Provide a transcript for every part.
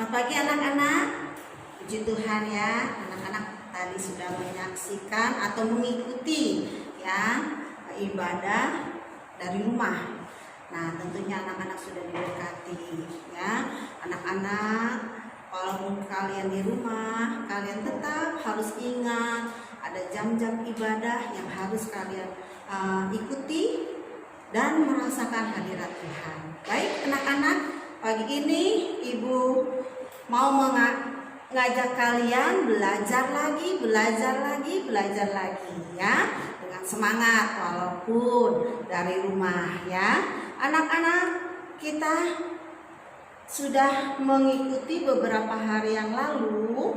Selamat pagi anak-anak. Puji Tuhan ya, anak-anak tadi sudah menyaksikan atau mengikuti ya ibadah dari rumah. Nah, tentunya anak-anak sudah diberkati ya. Anak-anak, walaupun kalian di rumah, kalian tetap harus ingat ada jam-jam ibadah yang harus kalian ikuti dan merasakan hadirat Tuhan. Baik anak-anak, pagi ini Ibu mau mengajak kalian belajar lagi ya, dengan semangat walaupun dari rumah ya. Anak-anak, kita sudah mengikuti beberapa hari yang lalu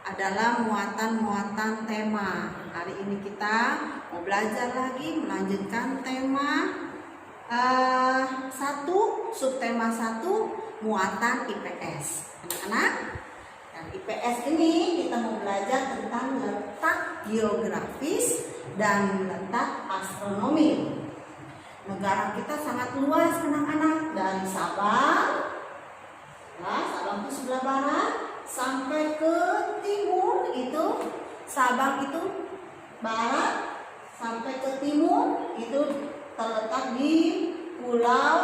adalah muatan-muatan tema. Hari ini kita mau belajar lagi melanjutkan tema subtema 1 muatan IPS. Anak-anak, dan IPS ini kita mau belajar tentang letak geografis dan letak astronomi. Negara kita sangat luas anak-anak, dari Sabang, nah, Sabang itu sebelah barat, sampai ke timur itu Sabang itu barat, sampai ke timur itu terletak di Pulau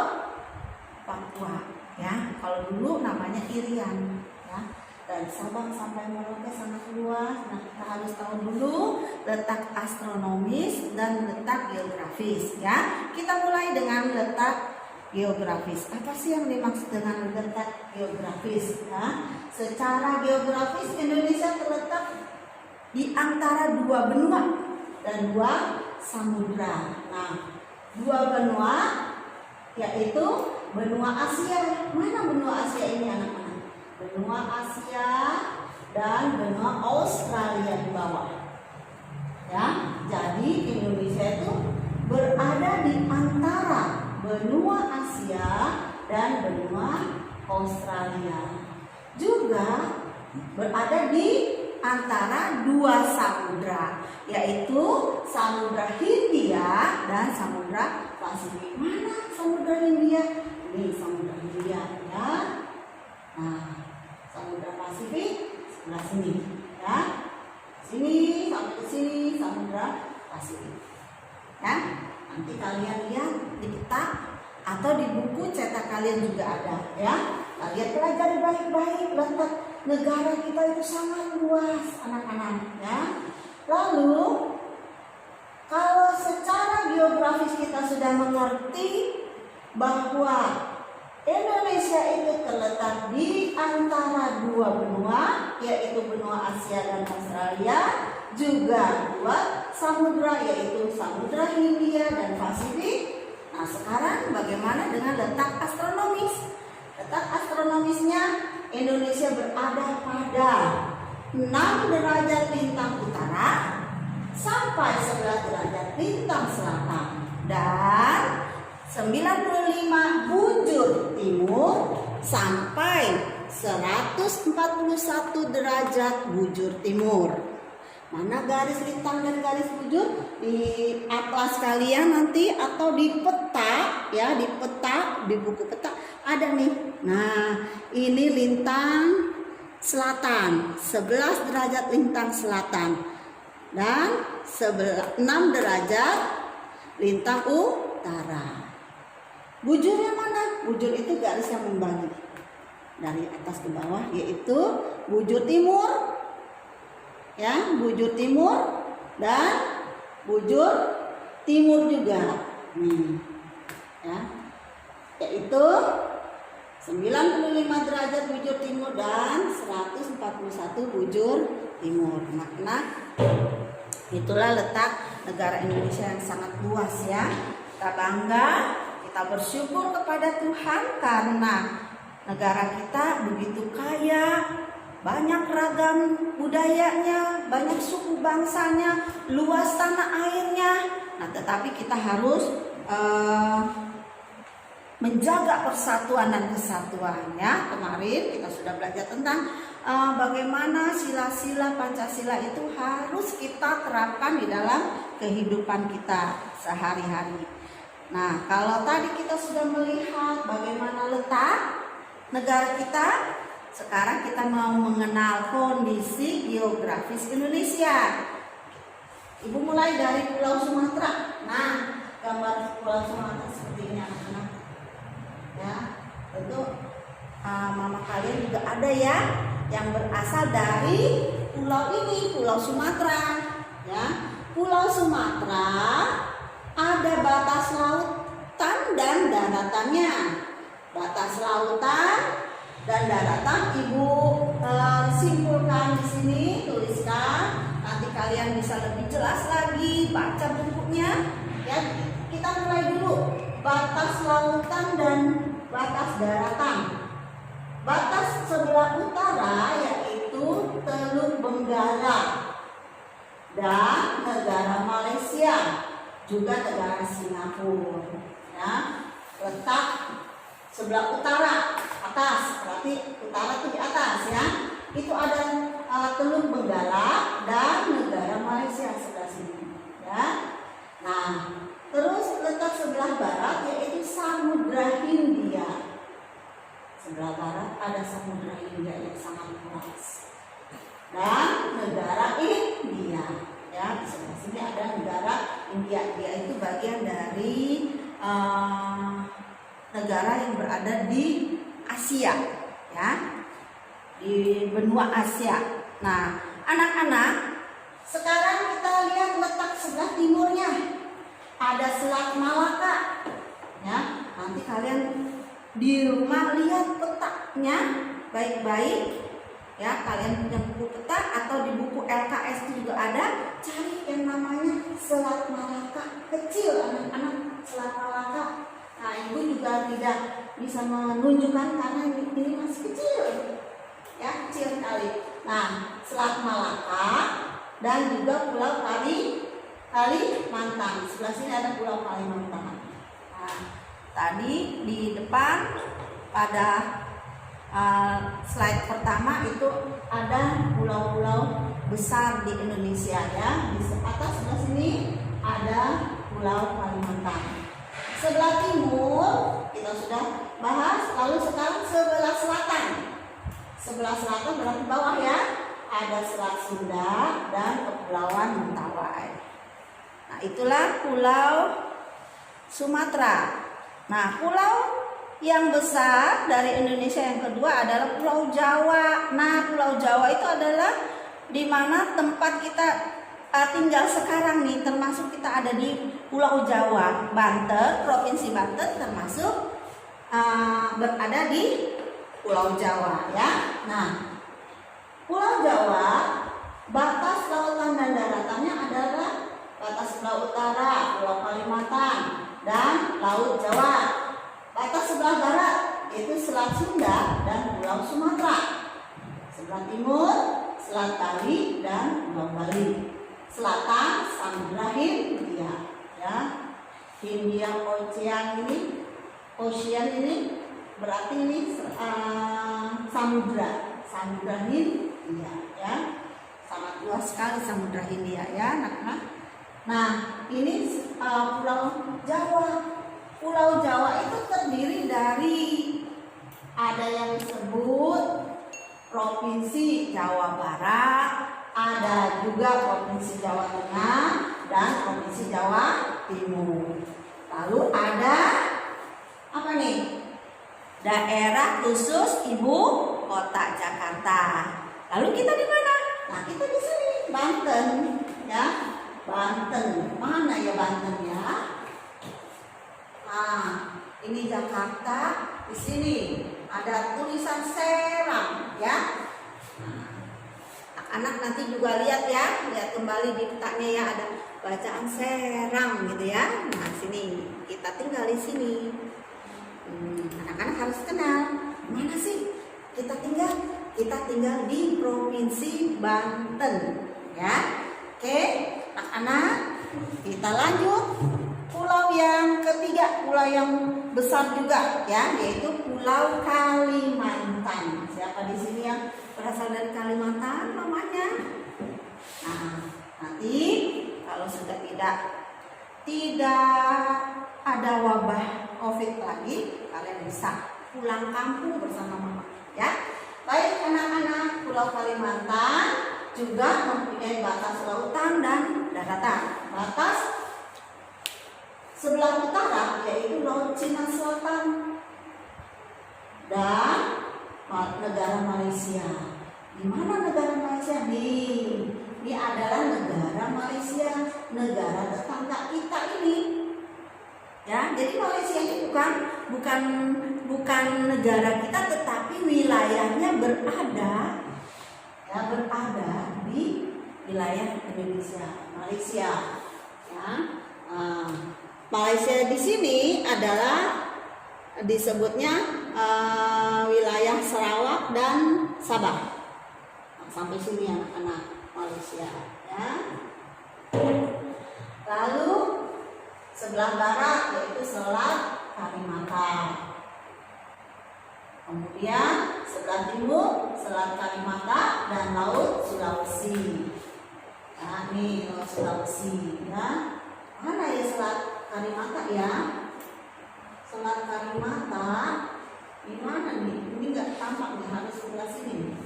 Papua ya. Kalau dulu namanya Irian ya. Dari Sabang sampai Merauke sangat luas. Nah, kita harus tahu dulu letak astronomis dan letak geografis ya. Kita mulai dengan letak geografis. Apa sih yang dimaksud dengan letak geografis ya? Secara geografis Indonesia terletak di antara 2 benua dan 2 samudra. Nah, 2 benua yaitu benua Asia. Mana benua Asia ini anak-anak? Benua Asia dan benua Australia di bawah. Ya, jadi Indonesia itu berada di antara benua Asia dan benua Australia. Juga berada di antara 2 samudra, yaitu Samudra Hindia dan Samudra Pasifik. Mana Samudra Hindia? Ini Samudra Hindia ya. Nah, Samudra Pasifik sebelah sini ya. Sini sampai ke sini Samudra Pasifik. Ya, nanti kalian lihat di peta atau di buku cetak kalian juga ada ya. Kalian pelajari baik-baik, letak negara kita itu sangat luas anak-anak ya. Lalu kalau secara geografis kita sudah mengerti bahwa Indonesia itu terletak di antara 2 benua, yaitu benua Asia dan Australia, juga 2 samudra, yaitu Samudra Hindia dan Pasifik. Nah, sekarang bagaimana dengan letak astronomis? Letak astronomisnya Indonesia berada pada 6 derajat lintang utara sampai 11 derajat lintang selatan dan 95 bujur timur sampai 141 derajat bujur timur. Mana garis lintang dan garis bujur? Di atlas kalian nanti atau di peta ya, di peta, di buku peta ada nih. Nah, ini lintang selatan, 11 derajat lintang selatan dan 6 derajat lintang utara. Bujurnya mana? Bujur itu garis yang membagi dari atas ke bawah, yaitu bujur timur ya, bujur timur dan bujur timur juga ya, yaitu 95 derajat bujur timur dan 141 bujur timur. Nah, itulah letak negara Indonesia yang sangat luas ya. Kita bangga, kita bersyukur kepada Tuhan karena negara kita begitu kaya, banyak ragam budayanya, banyak suku bangsanya, luas tanah airnya. Nah, tetapi kita harus menjaga persatuan dan kesatuan ya. Kemarin kita sudah belajar tentang bagaimana sila-sila Pancasila itu harus kita terapkan di dalam kehidupan kita sehari-hari. Nah, kalau tadi kita sudah melihat bagaimana letak negara kita sekarang kita mau mengenal kondisi geografis Indonesia. Ibu mulai dari Pulau Sumatera. Nah, gambar Pulau Sumatera seperti ini anak-anak. Ya, tentu mama kalian juga ada ya yang berasal dari pulau ini, Pulau Sumatera. Ya, Pulau Sumatera ada batas lautan dan daratannya. Batas lautan dan daratan ibu simpulkan di sini, tuliskan. Nanti kalian bisa lebih jelas lagi baca bukunya. Ya, kita mulai dulu. Batas lautan dan batas daratan. Batas sebelah utara yaitu Teluk Benggala dan negara Malaysia, juga negara Singapura. Ya, letak sebelah utara atas, berarti utara itu di atas ya. Itu ada Teluk Benggala dan negara Malaysia sebelah sini. Ya. Nah, terus letak sebelah barat yaitu Samudra Hindia. Sebelah barat ada Samudra Hindia yang sangat luas. Dan negara India. Ya, di sebelah sini ada negara India. Dia itu bagian dari negara yang berada di Asia, ya, di benua Asia. Nah, anak-anak, sekarang kita lihat letak sebelah timurnya. Ada Selat Malaka. Ya, nanti kalian di rumah lihat petanya baik-baik. Ya, kalian punya buku peta atau di buku LKS itu juga ada. Cari yang namanya Selat Malaka. Kecil anak-anak, Selat Malaka. Nah, ibu juga tidak bisa menunjukkan karena ini masih kecil. Ya, kecil sekali. Nah, Selat Malaka dan juga Pulau Kalimantan. Sebelah sini ada Pulau Kalimantan. Nah, tadi di depan pada slide pertama itu ada pulau-pulau besar di Indonesia ya. Di atas sebelah sini ada Pulau Kalimantan. Sebelah timur kita sudah bahas, lalu sekarang sebelah selatan. Sebelah selatan berarti bawah ya. Ada Selat Sunda dan Kepulauan Mentawai. Nah, itulah Pulau Sumatera. Nah, pulau yang besar dari Indonesia yang kedua adalah Pulau Jawa. Nah, Pulau Jawa itu adalah di mana tempat kita tinggal sekarang nih, termasuk kita ada di Pulau Jawa, Banten, Provinsi Banten termasuk berada di Pulau Jawa ya. Nah, Pulau Jawa, batas lautan dan daratannya adalah batas sebelah utara Pulau Kalimantan dan Laut Jawa. Batas sebelah barat yaitu Selat Sunda dan Pulau Sumatera. Sebelah timur Selat Bali dan Pulau Bali. Selatan Samudra Hindia ya. Hindia Ocean ini berarti ini Samudra Hindia ya. Sangat luas sekali Samudra Hindia ya anak-anak. Nah, ini Pulau Jawa. Pulau Jawa itu terdiri dari ada yang disebut Provinsi Jawa Barat, ada juga Provinsi Jawa Tengah dan Provinsi Jawa Timur. Lalu ada apa nih? Daerah khusus Ibu Kota Jakarta. Lalu kita di mana? Nah, kita di sini, Banten, ya. Banten. Mana ya Banten ya? Nah, ini Jakarta. Di sini ada tulisan Serang, ya. Anak nanti juga lihat ya, lihat kembali di petanya ya, ada bacaan Serang gitu ya. Nah, sini kita tinggal di sini. Anak-anak harus kenal mana sih kita tinggal. Kita tinggal di Provinsi Banten, ya. Oke, anak-anak, kita lanjut. Pulau yang ketiga, pulau yang besar juga, ya, yaitu Pulau Kalimantan. Siapa di sini yang berasal dari Kalimantan namanya? Nah, nanti kalau sudah tidak ada wabah COVID lagi, kalian bisa pulang kampung bersama mama, ya. Baik anak-anak, Pulau Kalimantan juga mempunyai batas lautan dan daratan. Batas sebelah utara yaitu Laut Cina Selatan dan negara Malaysia. Di mana negara Malaysia? Ini adalah negara Malaysia, negara tetangga kita ini. Ya, jadi Malaysia ini bukan negara kita, tetapi wilayahnya berada di wilayah Indonesia, Malaysia. Ya, Malaysia di sini adalah disebutnya wilayah Sarawak dan Sabah. Sampai sini anak-anak Malaysia. Ya. Lalu sebelah barat yaitu Selat Kalimantan. Kemudian sebelah timur Selat Kalimantan dan Laut Sulawesi. Nah, ini Laut Sulawesi ya. Mana ya Selat Kalimantan ya? Selat Kalimantan di mana nih? Ini nggak tampak nih, harus sebelah sini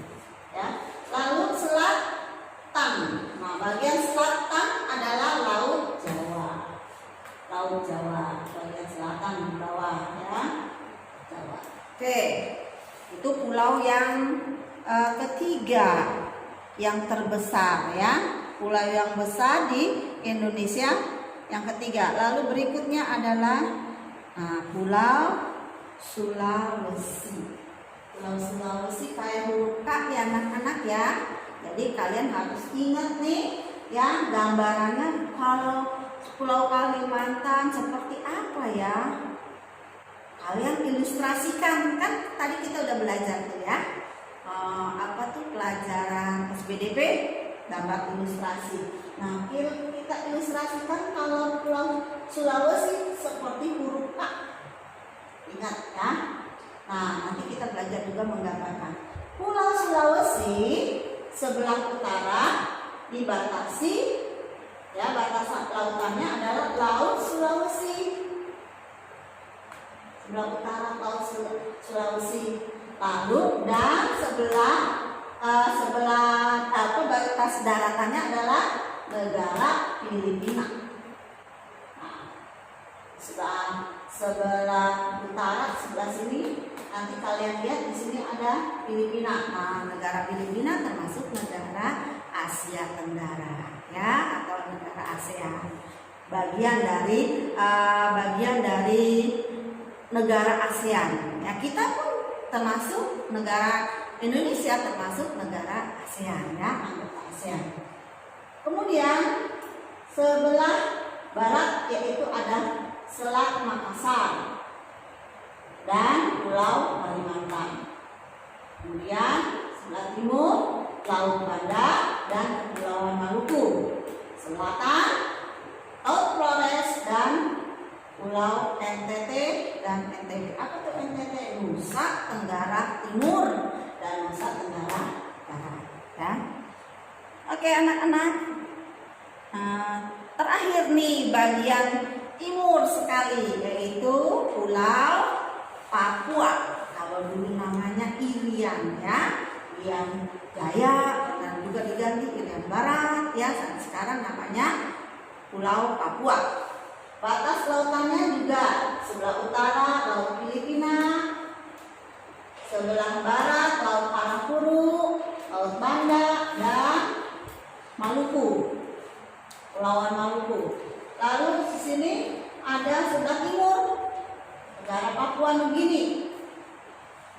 ya. Lalu selatan. Nah, bagian selatan adalah Laut Jawa. Laut Jawa, bagian selatan di bawah ya. Jawa. Oke. Itu pulau yang ketiga yang terbesar ya. Pulau yang besar di Indonesia yang ketiga. Lalu berikutnya adalah Pulau Sulawesi. Pulau Sulawesi kayak huruf K ya anak-anak ya. Jadi kalian harus ingat nih ya gambarannya kalau Pulau Kalimantan seperti apa ya. Kalian ilustrasikan, kan tadi kita udah belajar tuh ya. Apa tuh pelajaran SBDP, gambar ilustrasi. Nah, kita ilustrasikan kalau Pulau Sulawesi seperti huruf K. Ingat ya. Nah, nanti kita belajar juga menggambarkan. Pulau Sulawesi sebelah utara dibatasi ya, batas lautannya adalah Laut Sulawesi. Sebelah utara Laut Sulawesi. Lalu dan sebelah batas daratannya adalah negara Filipina. Nah, sebelah utara sebelah sini. Nanti kalian lihat di sini ada Filipina. Nah, negara Filipina termasuk negara Asia Tenggara, ya, atau negara ASEAN. Bagian dari negara ASEAN. Ya, kita pun termasuk negara Indonesia termasuk negara ASEAN, ya, anggota ASEAN. Kemudian sebelah barat yaitu ada Selat Makassar dan Pulau Kalimantan. Kemudian sebelah timur Laut Banda dan Kepulauan Maluku. Selatan Laut Flores dan Pulau NTT dan NTB. Apa tuh NTT? Nusa Tenggara Timur dan Nusa Tenggara Barat. Ya. Oke anak-anak. Terakhir nih bagian timur sekali yaitu Pulau Papua. Kalau dulu namanya Irian ya, Irian Jaya dan juga diganti Irian Barat ya. Sekarang namanya Pulau Papua. Batas lautannya juga sebelah utara Laut Filipina, sebelah barat Laut Parahuru, Laut Banda dan Maluku, Kepulauan Maluku. Lalu di sini ada sebelah timur negara Papua Nugini.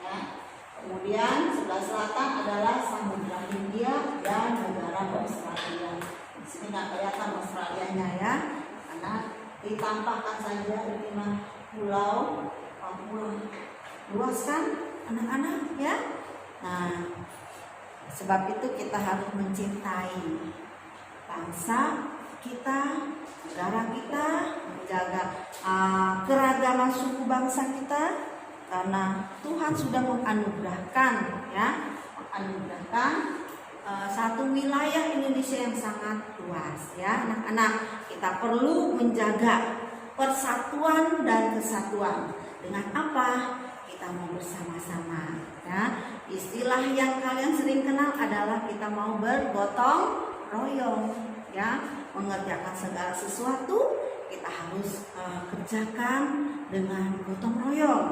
Ya. Kemudian sebelah selatan adalah Samudra Hindia dan negara Australia. Di sini nggak kelihatan Australianya ya, karena ditampakkan saja ini Pulau Papua. Luas kan anak-anak ya. Nah, sebab itu kita harus mencintai bangsa kita, negara kita, menjaga keragaman suku bangsa kita, karena Tuhan sudah menganugerahkan satu wilayah Indonesia yang sangat luas ya anak-anak. Kita perlu menjaga persatuan dan kesatuan. Dengan apa? Kita mau bersama-sama ya. Di Istilah yang kalian sering kenal adalah kita mau bergotong royong, ya, mengerjakan segala sesuatu kita harus kerjakan dengan gotong royong.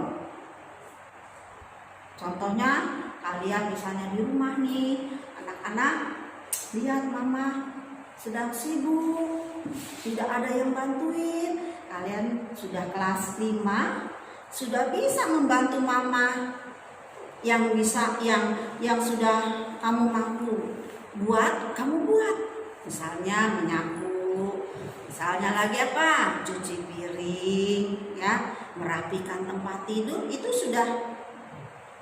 Contohnya kalian misalnya di rumah nih, anak-anak lihat mama sedang sibuk, tidak ada yang bantuin. Kalian sudah kelas 5, sudah bisa membantu mama yang bisa yang sudah kamu mampu buat, kamu buat. Misalnya menyapu, misalnya lagi apa? Cuci piring, ya, merapikan tempat tidur, itu sudah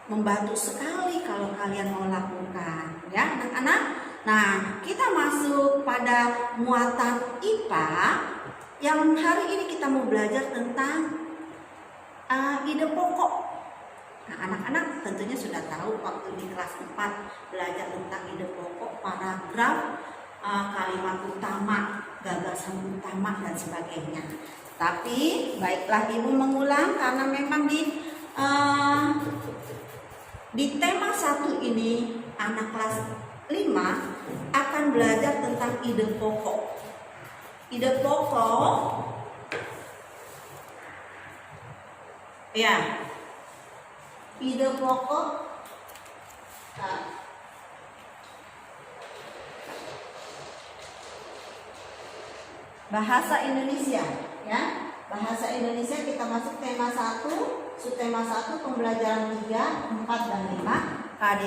membantu sekali kalau kalian mau lakukan, ya anak-anak. Nah, kita masuk pada muatan IPA yang hari ini kita mau belajar tentang ide pokok. Nah, anak-anak tentunya sudah tahu waktu di kelas 4 belajar tentang ide pokok, paragraf, kalimat utama, gagasan utama dan sebagainya. Tapi baiklah Ibu mengulang karena memang di tema 1 ini anak kelas 5 akan belajar tentang ide pokok. Ide pokok ya. Ide pokok bahasa Indonesia, ya. Bahasa Indonesia kita masuk tema 1, subtema 1 pembelajaran 3, 4 dan 5, KD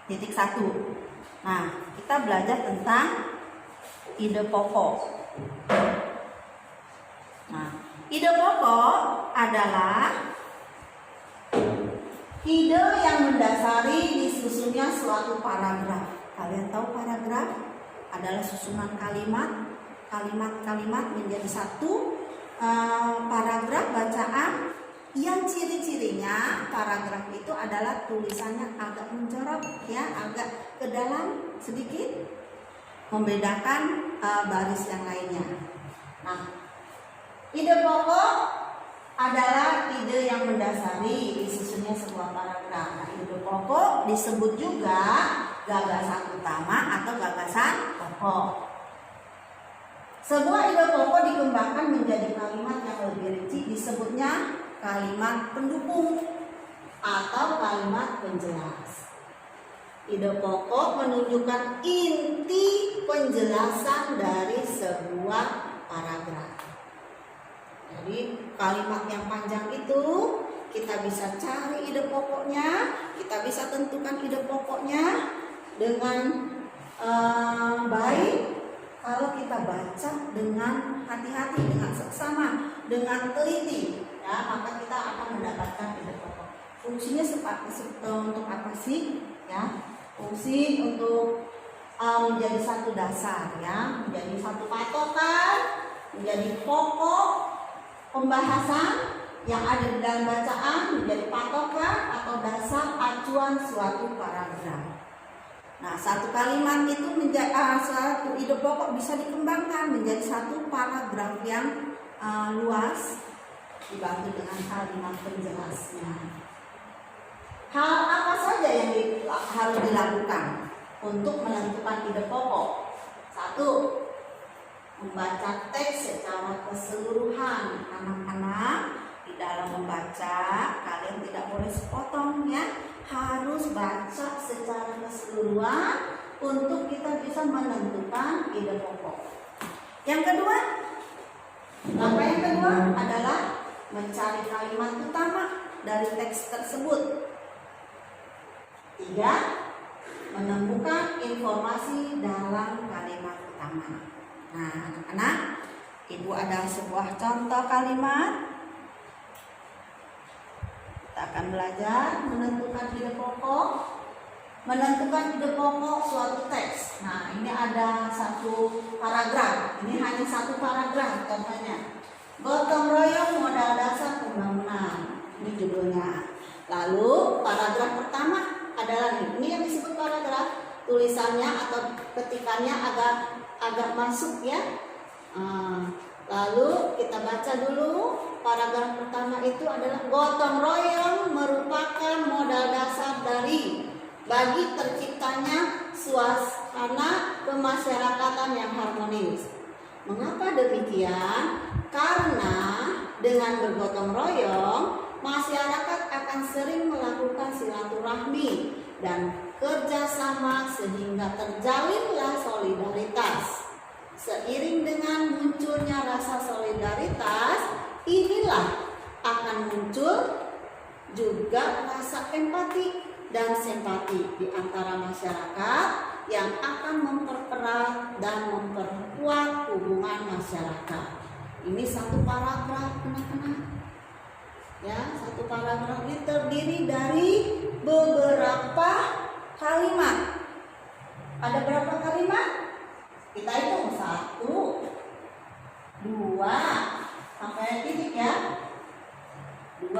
3.1. Nah, kita belajar tentang ide pokok. Nah, ide pokok adalah ide yang mendasari disusunnya suatu paragraf. Kalian tahu paragraf adalah susunan kalimat-kalimat menjadi satu paragraf bacaan yang ciri-cirinya paragraf itu adalah tulisannya agak menjorok, ya, agak ke dalam sedikit, membedakan baris yang lainnya. Nah, ide pokok adalah ide yang mendasari disusunnya sebuah paragraf. Nah, ide pokok disebut juga gagasan utama atau gagasan pokok. Sebuah ide pokok dikembangkan menjadi kalimat yang lebih rinci, disebutnya kalimat pendukung atau kalimat penjelas. Ide pokok menunjukkan inti penjelasan dari sebuah paragraf. Jadi kalimat yang panjang itu kita bisa cari ide pokoknya, kita bisa tentukan ide pokoknya dengan baik kalau kita baca dengan hati-hati, dengan seksama, dengan teliti, ya, maka kita akan mendapatkan ide pokok. Fungsinya untuk apa sih? Ya, fungsi untuk menjadi satu dasar, ya, menjadi satu patokan, menjadi pokok pembahasan yang ada di dalam bacaan, menjadi patokan atau dasar acuan suatu paragraf. Nah, satu kalimat itu menjadi satu ide pokok bisa dikembangkan menjadi satu paragraf yang luas, dibantu dengan kalimat penjelasnya. Hal apa saja yang harus dilakukan untuk menentukan ide pokok? 1. Membaca teks secara keseluruhan. Anak-anak, di dalam membaca kalian tidak boleh sepotong, ya, harus baca secara keseluruhan untuk kita bisa menentukan ide pokok. Yang kedua, langkah yang kedua adalah mencari kalimat utama dari teks tersebut. 3. Menemukan informasi dalam kalimat utama. Nah, anak-anak, Ibu ada sebuah contoh kalimat. Kita akan belajar menentukan ide pokok. Menentukan ide pokok suatu teks. Nah, ini ada satu paragraf. Ini hanya satu paragraf contohnya. Gotong royong modal dasar pembangunan. Ini judulnya. Lalu paragraf pertama adalah ini yang disebut paragraf. Tulisannya atau ketikannya agak masuk, ya. Lalu kita baca dulu paragraf pertama itu adalah gotong royong merupakan modal dasar dari bagi terciptanya suasana kemasyarakatan yang harmonis. Mengapa demikian? Karena dengan bergotong royong, masyarakat akan sering melakukan silaturahmi dan kerjasama sehingga terjalinlah solidaritas. Seiring dengan munculnya rasa solidaritas, inilah akan muncul juga rasa empati dan simpati di antara masyarakat yang akan mempererat dan memperkuat hubungan masyarakat. Ini satu paragraf, anak-anak. Ya, satu paragraf ini terdiri dari beberapa kalimat. Ada berapa kalimat? Kita hitung 1, 2, sampai titik ya. 2,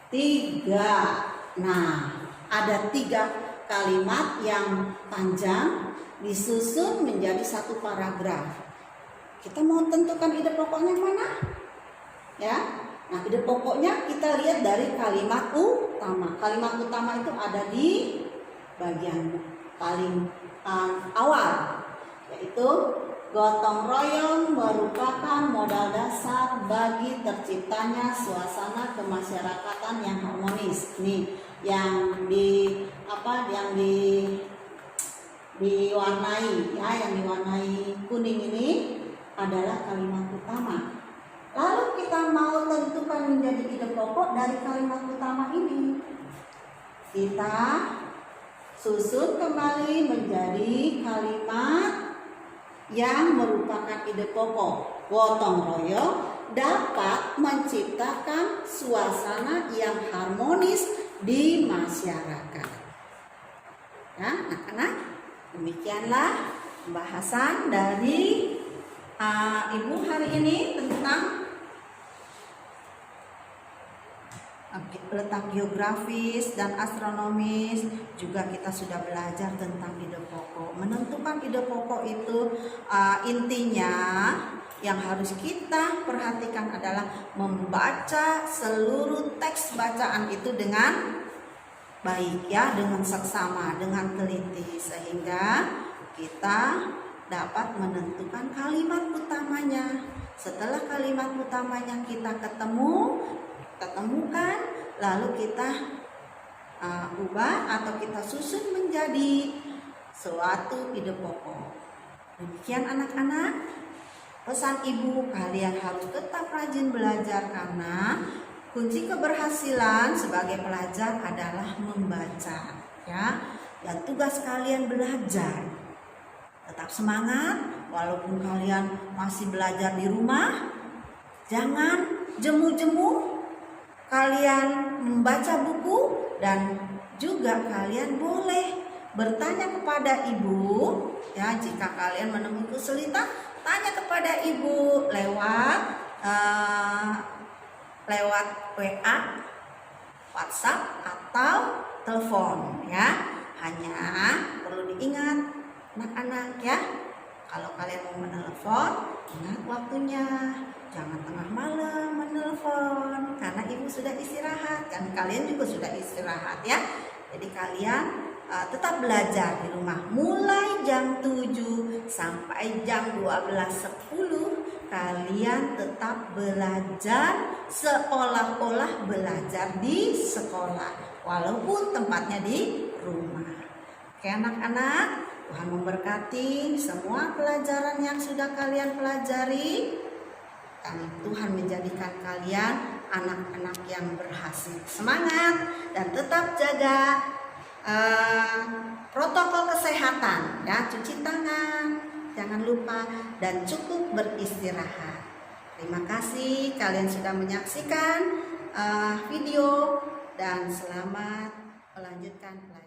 3. Nah, ada 3 kalimat yang panjang disusun menjadi satu paragraf. Kita mau tentukan ide pokoknya mana? Ya. Nah, ide pokoknya kita lihat dari kalimat utama. Kalimat utama itu ada di bagian paling awal, yaitu gotong royong merupakan modal dasar bagi terciptanya suasana kemasyarakatan yang harmonis. Nih, yang diwarnai ya, yang diwarnai kuning ini adalah kalimat utama. Lalu kita mau tentukan menjadi ide pokok dari kalimat utama ini. Kita susun kembali menjadi kalimat yang merupakan ide pokok. Gotong royong dapat menciptakan suasana yang harmonis di masyarakat. Ya, anak-anak, demikianlah pembahasan dari Ibu hari ini tentang letak geografis dan astronomis. Juga kita sudah belajar tentang ide pokok. Menentukan ide pokok itu intinya yang harus kita perhatikan adalah membaca seluruh teks bacaan itu dengan baik ya, dengan seksama, dengan teliti, sehingga kita dapat menentukan kalimat utamanya. Setelah kalimat utamanya kita ketemukan, lalu kita ubah atau kita susun menjadi suatu ide pokok. Demikian anak-anak, pesan ibu, kalian harus tetap rajin belajar karena kunci keberhasilan sebagai pelajar adalah membaca ya. Dan tugas kalian belajar. Tetap semangat walaupun kalian masih belajar di rumah. Jangan jemu-jemu. Kalian membaca buku dan juga kalian boleh bertanya kepada ibu ya. Jika kalian menemui kesulitan, tanya kepada ibu lewat WA, WhatsApp atau telepon ya. Hanya perlu diingat anak-anak ya, kalau kalian mau menelpon, ingat waktunya. Jangan tengah malam menelpon karena ibu sudah istirahat dan kalian juga sudah istirahat ya. Jadi kalian tetap belajar di rumah mulai jam 7 sampai jam 12.10. Kalian tetap belajar seolah-olah belajar di sekolah walaupun tempatnya di rumah. Oke anak-anak, Tuhan memberkati semua pelajaran yang sudah kalian pelajari. Dan Tuhan menjadikan kalian anak-anak yang berhasil. Semangat dan tetap jaga protokol kesehatan ya, cuci tangan, jangan lupa, dan cukup beristirahat. Terima kasih kalian sudah menyaksikan video dan selamat melanjutkan pelajaran.